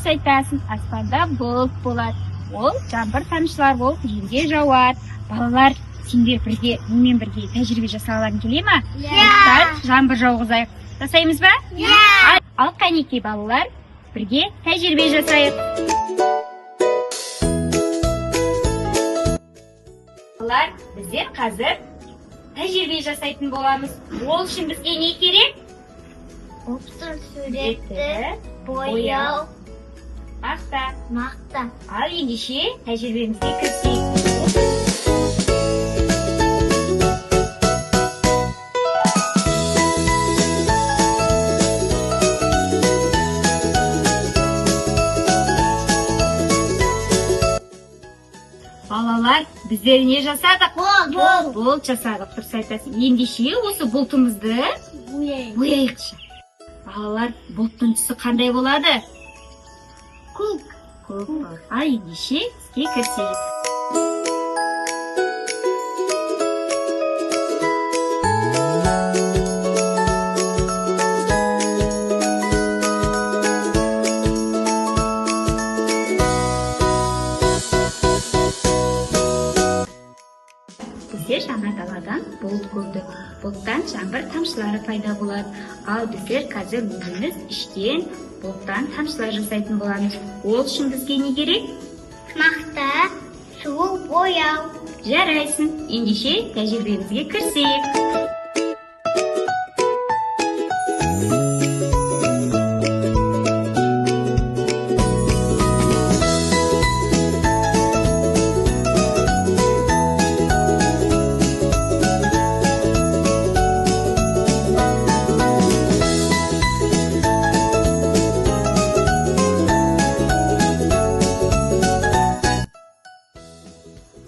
дұрыс айтасың. Аспанда бұлт болады. Ол жаңбыр тамшылар болып желге жауады. Балалар, сендер бірге, менімен бірге тәжірибе жасағыларың келе ма? Жаңбыр жауғызайық. Жасаймыз ба? Ал қанекей балалар, бірге тәжірибе жасайық. Балалар, біздер қазір тәжірибе жасайтын боламыз. Ол үшін бізге не керек? Опсын суретті, бояу, мақта. Ал ендеше тәжірибемізге кірісейік. Балалар, біздер не жасадық? Бұлт жасадық, дұрыс айтасың. Ендеше осы бұлтымызды бояйықшы. Балалар, бұлттың түсі қандай болады? көк. Ал ендеше іске кірісейік. Біздер жаңа даладан бұлт көрдік. Бұлттан жаңбыр тамшылары пайда болады. Ал біздер қазір өзіміз іштен бұлттан тамшылар жасайтын боламыз. Ол үшін бізге не керек? Мақта, су, бояу. Жарайсың. Ендеше тәжірибемізге кірісейік.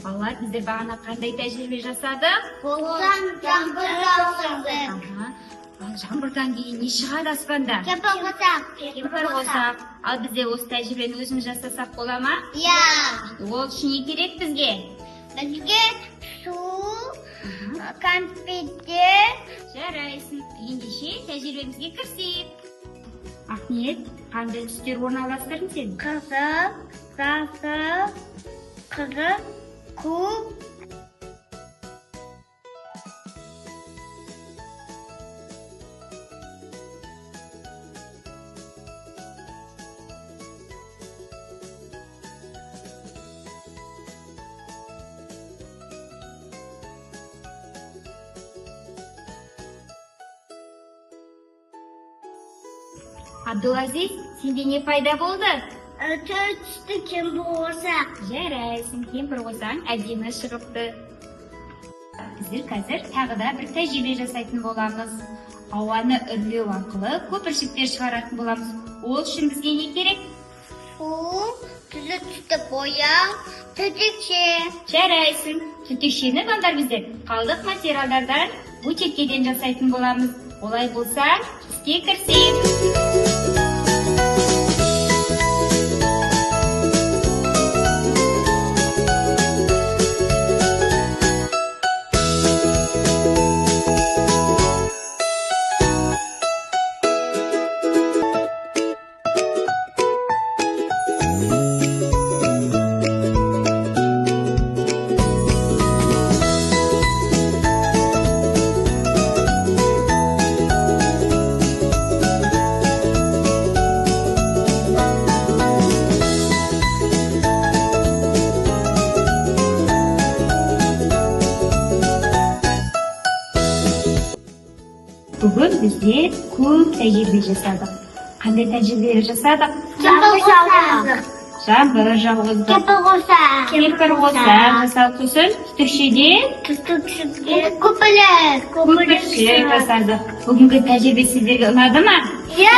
Балалар, біздер бағана қандай тәжірибе жасадық? Бұлттан жаңбыр жауғызды. Жаңбырдан кейін не шығады аспанда? Кемпір-қосақ. Ал бізде осы тәжірибені өзіміз жасасақ бола ма? Ол үшін не керек бізге? Бізге су, кәмпиттер. Жарайсың. Ендеше тәжірибемізге кірісейік. Ахмет, қандай түстер орналастырдың сен? Қызыл, жасыл, қызыл, көк. Абдулазиз, сенде не пайда болды? Төрт түсті кемпір-қосақ. Жарайсың, кемпір-қосаң әдемі шығыпты. Біздер қазір тағы да бір тәжірибе жасайтын боламыз. Ауаны үрлеу арқылы көпіршіктер шығаратын боламыз. Ол үшін бізге не керек? Су, түзі түсті бояу, түтікше. Жарайсың. Түтікшені балдар біздер қалдық материалдардан бөтелкеден жасайтын боламыз. Олай болса, іске кірісейік. Бүгін бізде көп тәжірибе жасадық. Қандай тәжірибе жасадық? Жаңбыр жауғыздық. Жаңбыр жауғыздық. Кемпір-қосақ. Кемпір-қосақ жасадық. Сосын түтікшеде көпіршік жасадық. Бүгінгі тәжірибе сіздерге ұнады ма? Иә!